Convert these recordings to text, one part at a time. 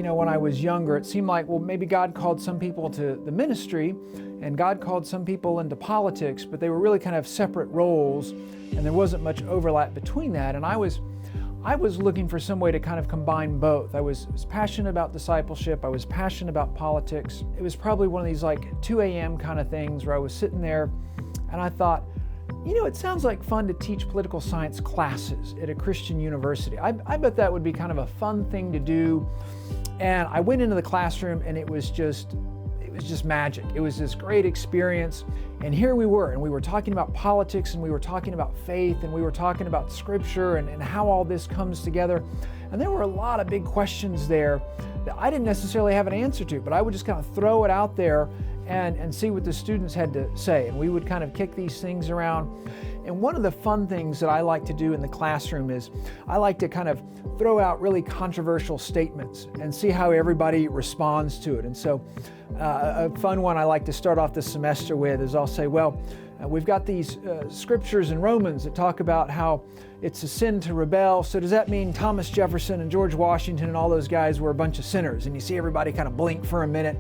when I was younger, it seemed like, well, maybe God called some people to the ministry and God called some people into politics, but they were really kind of separate roles and there wasn't much overlap between that. And I was looking for some way to kind of combine both. I was passionate about discipleship. I was passionate about politics. It was probably one of these like 2 a.m. kind of things where I was sitting there and I thought, it sounds like fun to teach political science classes at a Christian university. I bet that would be kind of a fun thing to do. And I went into the classroom and it was just magic. It was this great experience. And here we were talking about politics and we were talking about faith and we were talking about scripture and how all this comes together. And there were a lot of big questions there that I didn't necessarily have an answer to, but I would just kind of throw it out there and see what the students had to say. And we would kind of kick these things around. And one of the fun things that I like to do in the classroom is I like to kind of throw out really controversial statements and see how everybody responds to it. And so a fun one I like to start off the semester with is I'll say, well, we've got these scriptures in Romans that talk about how it's a sin to rebel. So does that mean Thomas Jefferson and George Washington and all those guys were a bunch of sinners? And you see everybody kind of blink for a minute,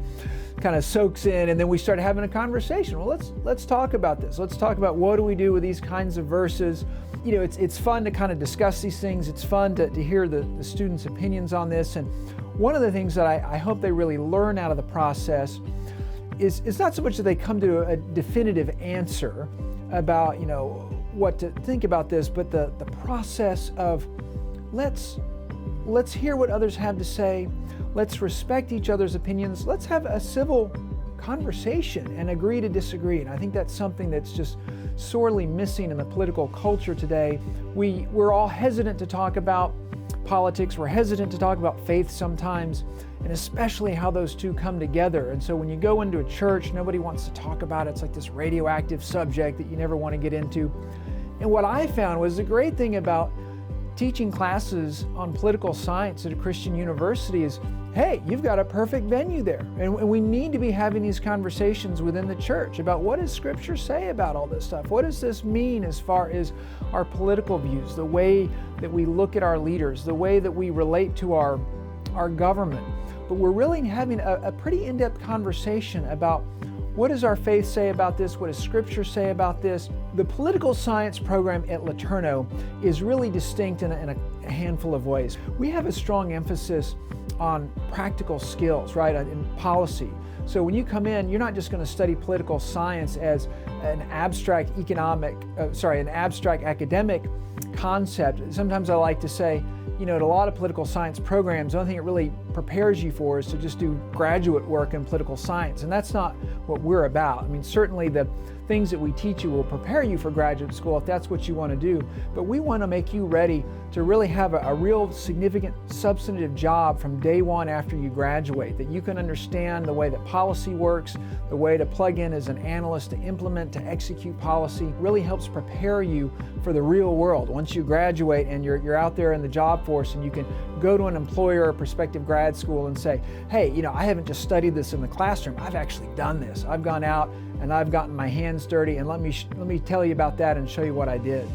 kind of soaks in, and then we start having a conversation. Well, let's talk about this. Let's talk about what do we do with these kinds of verses. It's fun to kind of discuss these things. It's fun to hear the students' opinions on this. And one of the things that I hope they really learn out of the process is not so much that they come to a definitive answer about, what to think about this, but the process of let's hear what others have to say. Let's respect each other's opinions. Let's have a civil conversation and agree to disagree. And I think that's something that's just sorely missing in the political culture today. We're all hesitant to talk about politics. We're hesitant to talk about faith sometimes, and especially how those two come together. And so when you go into a church, nobody wants to talk about it. It's like this radioactive subject that you never want to get into. And what I found was the great thing about teaching classes on political science at a Christian university is, hey, you've got a perfect venue there. And we need to be having these conversations within the church about what does Scripture say about all this stuff? What does this mean as far as our political views, the way that we look at our leaders, the way that we relate to our government? But we're really having a pretty in-depth conversation about what does our faith say about this? What does Scripture say about this? The political science program at LeTourneau is really distinct in a handful of ways. We have a strong emphasis on practical skills, right, in policy. So when you come in, you're not just going to study political science as an abstract academic concept. Sometimes I like to say, at a lot of political science programs, the only thing it really prepares you for is to just do graduate work in political science. And that's not what we're about. I mean, certainly the things that we teach you will prepare you for graduate school if that's what you want to do. But we want to make you ready to really have a real significant substantive job from day one after you graduate, that you can understand the way that policy works, the way to plug in as an analyst, to implement, to execute policy. Really helps prepare you for the real world. Once you graduate and you're out there in the job force and you can go to an employer or prospective grad school and say, hey, I haven't just studied this in the classroom, I've actually done this. I've gone out and I've gotten my hands dirty, and let me tell you about that and show you what I did.